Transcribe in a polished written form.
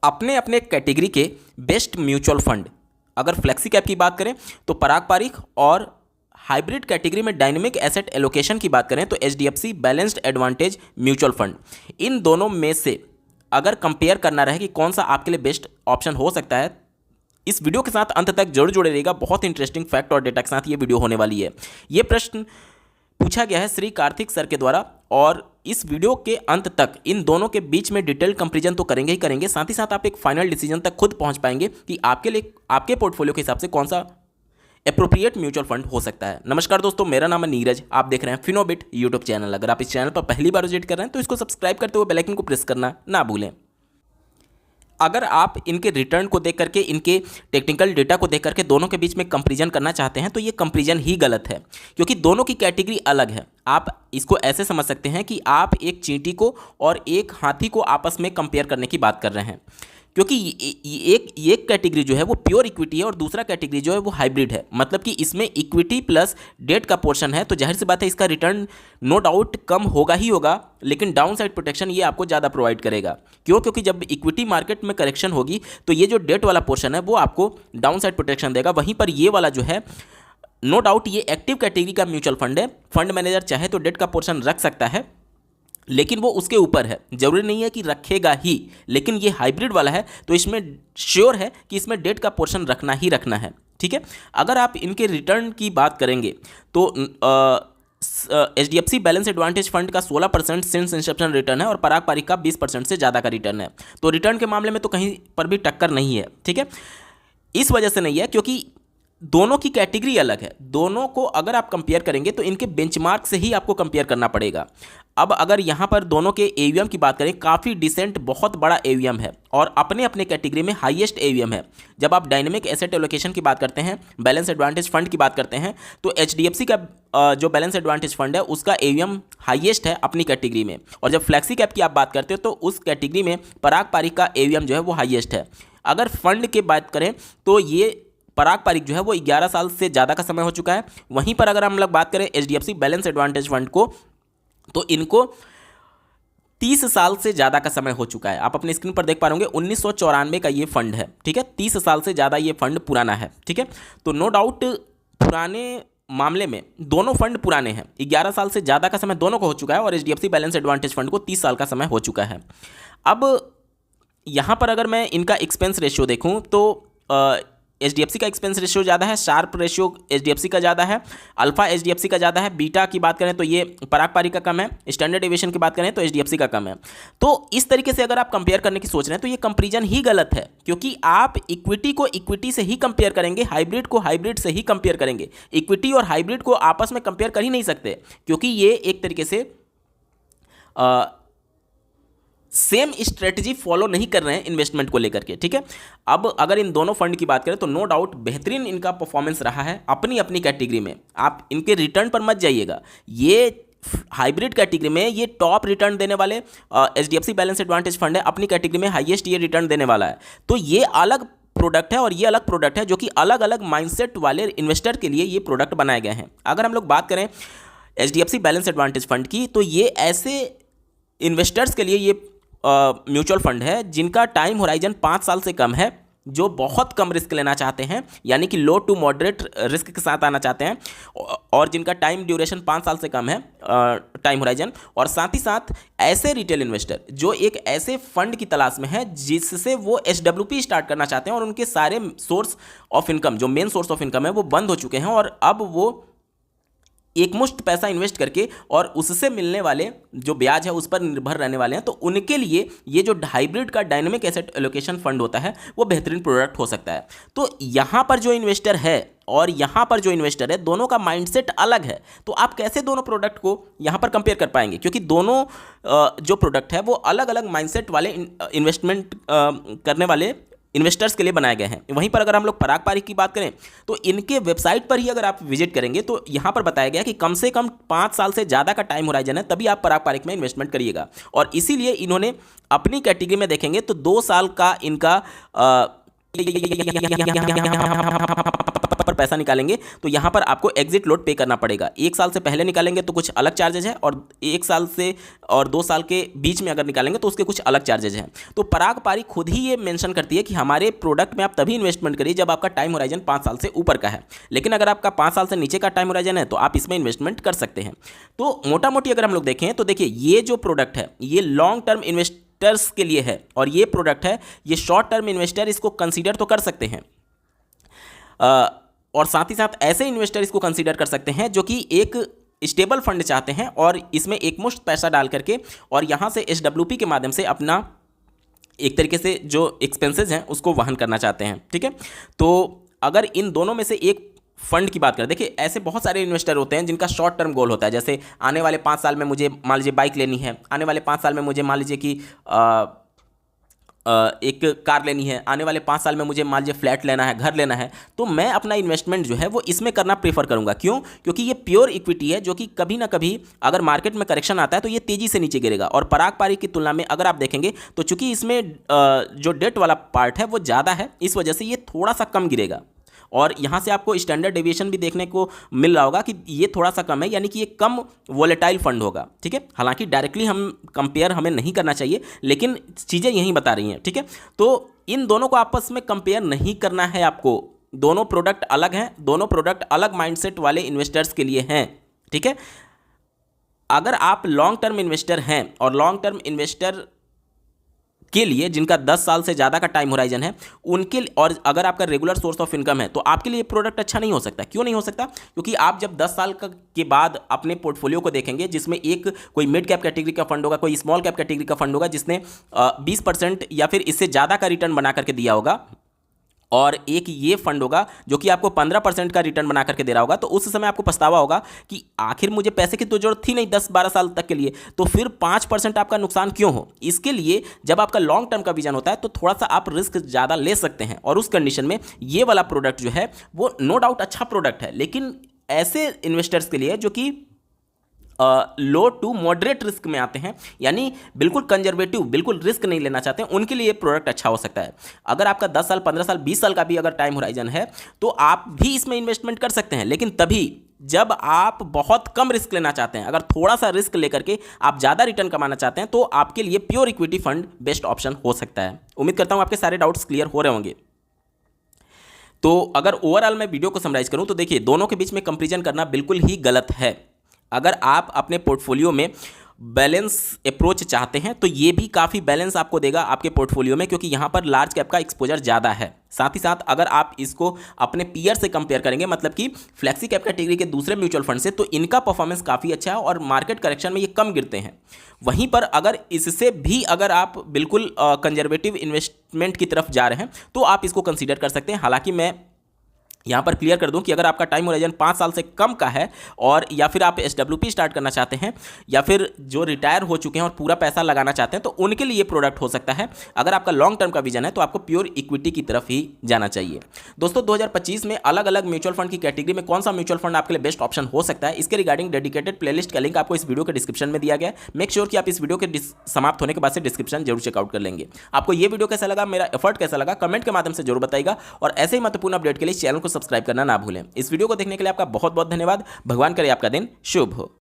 अपने अपने कैटेगरी के बेस्ट म्यूचुअल फंड, अगर फ्लेक्सी कैप की बात करें तो पराग पारिख, और हाइब्रिड कैटेगरी में डायनेमिक एसेट एलोकेशन की बात करें तो HDFC balanced advantage mutual fund. इन दोनों में से अगर कंपेयर करना रहे कि कौन सा आपके लिए बेस्ट ऑप्शन हो सकता है, इस वीडियो के साथ अंत तक जरूर जुड़े रहिएगा। बहुत इंटरेस्टिंग फैक्ट और डेटा के साथ ये वीडियो होने वाली है। ये प्रश्न पूछा गया है श्री कार्तिक सर के द्वारा, और इस वीडियो के अंत तक इन दोनों के बीच में डिटेल कंपैरिजन तो करेंगे ही करेंगे, साथ ही साथ आप एक फाइनल डिसीजन तक खुद पहुंच पाएंगे कि आपके लिए, आपके पोर्टफोलियो के हिसाब से कौन सा एप्रोप्रिएट म्यूचुअल फंड हो सकता है। नमस्कार दोस्तों, मेरा नाम है नीरज, आप देख रहे हैं फिनोबिट यूट्यूब चैनल। अगर आप इस चैनल पर पहली बार विजिट कर रहे हैं तो इसको सब्सक्राइब करते हुए बेल आइकन को प्रेस करना ना भूलें। अगर आप इनके रिटर्न को देख करके, इनके टेक्निकल डेटा को देख करके दोनों के बीच में कंपैरिजन करना चाहते हैं तो ये कंपैरिजन ही गलत है, क्योंकि दोनों की कैटेगरी अलग है। आप इसको ऐसे समझ सकते हैं कि आप एक चींटी को और एक हाथी को आपस में कंपेयर करने की बात कर रहे हैं, क्योंकि एक कैटेगरी जो है वो प्योर इक्विटी है और दूसरा कैटेगरी जो है वो हाइब्रिड है। मतलब कि इसमें इक्विटी प्लस डेट का पोर्शन है, तो जाहिर सी बात है इसका रिटर्न नो डाउट कम होगा ही होगा, लेकिन डाउन साइड प्रोटेक्शन ये आपको ज़्यादा प्रोवाइड करेगा। क्यों? क्योंकि जब इक्विटी मार्केट में करेक्शन होगी तो ये जो डेट वाला पोर्शन है वो आपको डाउन साइड प्रोटेक्शन देगा। वहीं पर ये वाला जो है, नो डाउट ये एक्टिव कैटेगरी का म्यूचुअल फंड है। फंड मैनेजर चाहे तो डेट का पोर्शन रख सकता है, लेकिन वो उसके ऊपर है, जरूरी नहीं है कि रखेगा ही। लेकिन ये हाइब्रिड वाला है तो इसमें श्योर है कि इसमें डेट का पोर्शन रखना ही रखना है। ठीक है, अगर आप इनके रिटर्न की बात करेंगे तो एचडीएफसी बैलेंस एडवांटेज फंड का 16% सिंस इंसेप्शन रिटर्न है और पराग पारिख का 20% से ज़्यादा का रिटर्न है। तो रिटर्न के मामले में तो कहीं पर भी टक्कर नहीं है। ठीक है, इस वजह से नहीं है क्योंकि दोनों की कैटेगरी अलग है। दोनों को अगर आप कंपेयर करेंगे तो इनके बेंचमार्क से ही आपको कंपेयर करना पड़ेगा। अब अगर यहाँ पर दोनों के एवीएम की बात करें, काफ़ी डिसेंट, बहुत बड़ा एवीएम है और अपने अपने कैटेगरी में हाईएस्ट एवीएम है। जब आप डायनेमिक एसेट एलोकेशन की बात करते हैं, बैलेंस एडवांटेज फंड की बात करते हैं, तो एचडीएफसी का जो बैलेंस एडवांटेज फंड है उसका एवीएम हाईएस्ट है अपनी कैटेगरी में। और जब फ्लेक्सी कैप की आप बात करते हो तो उस कैटेगरी में पराग पारिख का एवीएम जो है वो हाईएस्ट है। अगर फंड की बात करें तो ये पराग पारिख जो है वो 11 साल से ज़्यादा का समय हो चुका है। वहीं पर अगर हम लोग बात करें एचडीएफसी बैलेंस एडवांटेज फंड को, तो इनको 30 साल से ज़्यादा का समय हो चुका है। आप अपनी स्क्रीन पर देख पा रहे होंगे 1994 का ये फंड है। ठीक है, 30 साल से ज़्यादा ये फंड पुराना है। ठीक है, तो नो डाउट पुराने मामले में दोनों फंड पुराने हैं। 11 साल से ज़्यादा का समय दोनों को हो चुका है और एचडीएफसी बैलेंस एडवांटेज फंड को 30 साल का समय हो चुका है। अब यहाँ पर अगर मैं इनका एक्सपेंस रेशियो देखूँ तो एचडीएफसी का एक्सपेंस रेशियो ज़्यादा है, शार्प रेशियो एचडीएफसी का ज़्यादा है, अल्फा एचडीएफसी का ज़्यादा है, बीटा की बात करें तो ये पराग पारिख का कम है, स्टैंडर्ड डेविएशन की बात करें तो एचडीएफसी का कम है। तो इस तरीके से अगर आप कंपेयर करने की सोच रहे हैं तो ये कंपैरिजन ही गलत है, क्योंकि आप इक्विटी को इक्विटी से ही कंपेयर करेंगे, हाइब्रिड को हाइब्रिड से ही कंपेयर करेंगे। इक्विटी और हाइब्रिड को आपस में कंपेयर कर ही नहीं सकते, क्योंकि ये एक तरीके से सेम स्ट्रेटजी फॉलो नहीं कर रहे हैं इन्वेस्टमेंट को लेकर के। ठीक है, अब अगर इन दोनों फंड की बात करें तो नो डाउट बेहतरीन इनका परफॉर्मेंस रहा है अपनी अपनी कैटेगरी में। आप इनके रिटर्न पर मत जाइएगा, ये हाइब्रिड कैटेगरी में ये टॉप रिटर्न देने वाले एचडीएफसी बैलेंस एडवांटेज फंड है, अपनी कैटेगरी में हाईएस्ट ये रिटर्न देने वाला है। तो ये अलग प्रोडक्ट है और ये अलग प्रोडक्ट है, जो कि अलग अलग माइंडसेट वाले इन्वेस्टर के लिए ये प्रोडक्ट बनाए गए हैं। अगर हम लोग बात करें एचडीएफसी बैलेंस एडवांटेज फंड की, तो ये ऐसे इन्वेस्टर्स के लिए ये म्यूचुअल फंड है जिनका टाइम होराइजन 5 साल से कम है, जो बहुत कम रिस्क लेना चाहते हैं, यानी कि लो टू मॉडरेट रिस्क के साथ आना चाहते हैं, और जिनका टाइम ड्यूरेशन 5 साल से कम है टाइम होराइजन। और साथ ही साथ ऐसे रिटेल इन्वेस्टर जो एक ऐसे फंड की तलाश में है जिससे वो एसडब्ल्यूपी स्टार्ट करना चाहते हैं और उनके सारे सोर्स ऑफ इनकम, जो मेन सोर्स ऑफ इनकम है, वो बंद हो चुके हैं और अब वो एक मुश्त पैसा इन्वेस्ट करके और उससे मिलने वाले जो ब्याज है उस पर निर्भर रहने वाले हैं। तो उनके लिए ये जो हाइब्रिड का डायनेमिक एसेट एलोकेशन फंड होता है वो बेहतरीन प्रोडक्ट हो सकता है। तो यहाँ पर जो इन्वेस्टर है और यहाँ पर जो इन्वेस्टर है, दोनों का माइंडसेट अलग है। तो आप कैसे दोनों प्रोडक्ट को यहाँ पर कंपेयर कर पाएंगे, क्योंकि दोनों जो प्रोडक्ट है वो अलग अलग माइंडसेट वाले इन्वेस्टमेंट करने वाले इन्वेस्टर्स के लिए बनाए गए हैं। वहीं पर अगर हम लोग पराग पारिख की बात करें तो इनके वेबसाइट पर ही अगर आप विजिट करेंगे तो यहाँ पर बताया गया कि कम से कम 5 साल से ज़्यादा का टाइम होराइजन है, तभी आप पराग पारिख में इन्वेस्टमेंट करिएगा। और इसीलिए इन्होंने अपनी कैटेगरी में देखेंगे तो 2 साल का इनका पर पैसा निकालेंगे तो यहाँ पर आपको एग्जिट लोड पे करना पड़ेगा। 1 साल से पहले निकालेंगे तो कुछ अलग चार्जेज है, और 1 साल से और 2 साल के बीच में अगर निकालेंगे तो उसके कुछ अलग चार्जेज हैं। तो पराग पारी खुद ही ये मेंशन करती है कि हमारे प्रोडक्ट में आप तभी इन्वेस्टमेंट करिए जब आपका टाइम होराइजन 5 साल से ऊपर का है, लेकिन अगर आपका 5 साल से नीचे का टाइम होराइजन है तो आप इसमें इन्वेस्टमेंट कर सकते हैं। तो मोटा मोटी अगर हम लोग देखें तो देखिए, ये जो प्रोडक्ट है ये लॉन्ग टर्म इन्वेस्टर्स के लिए है, और ये प्रोडक्ट है ये शॉर्ट टर्म इन्वेस्टर इसको कंसीडर तो कर सकते हैं, और साथ ही साथ ऐसे इन्वेस्टर इसको कंसीडर कर सकते हैं जो कि एक स्टेबल फंड चाहते हैं और इसमें एक मुश्त पैसा डाल करके और यहाँ से SWP के माध्यम से अपना एक तरीके से जो एक्सपेंसेस हैं उसको वहन करना चाहते हैं। ठीक है, तो अगर इन दोनों में से एक फंड की बात करें, देखिए ऐसे बहुत सारे इन्वेस्टर होते हैं जिनका शॉर्ट टर्म गोल होता है, जैसे आने वाले 5 साल में मुझे मान लीजिए बाइक लेनी है, आने वाले 5 साल में मुझे मान लीजिए कि एक कार लेनी है, आने वाले 5 साल में मुझे मान लीजिए फ्लैट लेना है, घर लेना है, तो मैं अपना इन्वेस्टमेंट जो है वो इसमें करना प्रेफर करूंगा। क्यों? क्योंकि ये प्योर इक्विटी है जो कि कभी ना कभी अगर मार्केट में करेक्शन आता है तो ये तेजी से नीचे गिरेगा। और पराग पारी की तुलना में अगर आप देखेंगे तो चूंकि इसमें जो डेट वाला पार्ट है वो ज़्यादा है, इस वजह से ये थोड़ा सा कम गिरेगा, और यहाँ से आपको स्टैंडर्ड डेविएशन भी देखने को मिल रहा होगा कि ये थोड़ा सा कम है, यानी कि ये कम वोलेटाइल फंड होगा। ठीक है, हालांकि डायरेक्टली हम कंपेयर हमें नहीं करना चाहिए, लेकिन चीज़ें यही बता रही हैं। ठीक है, तो इन दोनों को आपस में कंपेयर नहीं करना है आपको, दोनों प्रोडक्ट अलग हैं, दोनों प्रोडक्ट अलग माइंडसेट वाले इन्वेस्टर्स के लिए हैं। ठीक है, अगर आप लॉन्ग टर्म इन्वेस्टर हैं और लॉन्ग टर्म इन्वेस्टर के लिए जिनका 10 साल से ज़्यादा का टाइम होराइजन है उनके, और अगर आपका रेगुलर सोर्स ऑफ इनकम है तो आपके लिए प्रोडक्ट अच्छा नहीं हो सकता। क्यों नहीं हो सकता? क्योंकि आप जब 10 साल के बाद अपने पोर्टफोलियो को देखेंगे जिसमें एक कोई मिड कैप कैटेगरी का फंड होगा, कोई स्मॉल कैप कैटेगरी का फंड होगा जिसने 20% या फिर इससे ज़्यादा का रिटर्न बना करके दिया होगा, और एक ये फंड होगा जो कि आपको 15% का रिटर्न बना करके दे रहा होगा, तो उस समय आपको पछतावा होगा कि आखिर मुझे पैसे की तो जरूरत थी नहीं 10-12 साल तक के लिए, तो फिर 5% आपका नुकसान क्यों हो। इसके लिए जब आपका लॉन्ग टर्म का विजन होता है तो थोड़ा सा आप रिस्क ज़्यादा ले सकते हैं, और उस कंडीशन में ये वाला प्रोडक्ट जो है वो नो डाउट अच्छा प्रोडक्ट है, लेकिन ऐसे इन्वेस्टर्स के लिए जो कि लो टू मॉडरेट रिस्क में आते हैं, यानी बिल्कुल कंजर्वेटिव, बिल्कुल रिस्क नहीं लेना चाहते हैं, उनके लिए ये प्रोडक्ट अच्छा हो सकता है। अगर आपका 10 साल 15 साल 20 साल का भी अगर टाइम होराइजन है तो आप भी इसमें इन्वेस्टमेंट कर सकते हैं, लेकिन तभी जब आप बहुत कम रिस्क लेना चाहते हैं। अगर थोड़ा सा रिस्क लेकर के आप ज़्यादा रिटर्न कमाना चाहते हैं तो आपके लिए pure equity fund best option हो सकता है। उम्मीद करता हूँ आपके सारे डाउट्स क्लियर हो रहे होंगे। तो अगर ओवरऑल मैं वीडियो को समराइज करूँ तो देखिए, दोनों के बीच में कंपेरिजन करना बिल्कुल ही गलत है। अगर आप अपने पोर्टफोलियो में बैलेंस अप्रोच चाहते हैं तो ये भी काफ़ी बैलेंस आपको देगा आपके पोर्टफोलियो में, क्योंकि यहाँ पर लार्ज कैप का एक्सपोजर ज़्यादा है। साथ ही साथ अगर आप इसको अपने पीयर से कंपेयर करेंगे, मतलब कि फ्लेक्सी कैप कैटेगरी के दूसरे म्यूचुअल फंड से, तो इनका परफॉर्मेंस काफ़ी अच्छा है और मार्केट करेक्शन में ये कम गिरते हैं। वहीं पर अगर इससे भी अगर आप बिल्कुल कंजर्वेटिव इन्वेस्टमेंट की तरफ जा रहे हैं तो आप इसको कंसीडर कर सकते हैं। हालांकि मैं यहाँ पर क्लियर कर दूं कि अगर आपका टाइम होराइजन 5 साल से कम का है, और या फिर आप SWP स्टार्ट करना चाहते हैं, या फिर जो रिटायर हो चुके हैं और पूरा पैसा लगाना चाहते हैं, तो उनके लिए ये प्रोडक्ट हो सकता है। अगर आपका लॉन्ग टर्म का विजन है तो आपको प्योर इक्विटी की तरफ ही जाना चाहिए। दोस्तों, 2025 में अलग अलग म्यूचुअल फंड की कैटेगरी में कौन सा म्यूचुअल फंड आपके लिए बेस्ट ऑप्शन हो सकता है, इसके रिगार्डिंग डेडिकेटेड प्लेलिस्ट का लिंक आपको इस वीडियो के डिस्क्रिप्शन में दिया गया है। मेक श्योर कि आप इस वीडियो के समाप्त होने के बाद से डिस्क्रिप्शन जरूर चेकआउट कर लेंगे। आपको ये वीडियो कैसा लगा, मेरा एफर्ट कैसा लगा, कमेंट के माध्यम से जरूर बताइएगा, और ऐसे ही महत्वपूर्ण अपडेट के लिए चैनल को सब्सक्राइब करना ना भूलें। इस वीडियो को देखने के लिए आपका बहुत बहुत धन्यवाद। भगवान करे आपका दिन शुभ हो।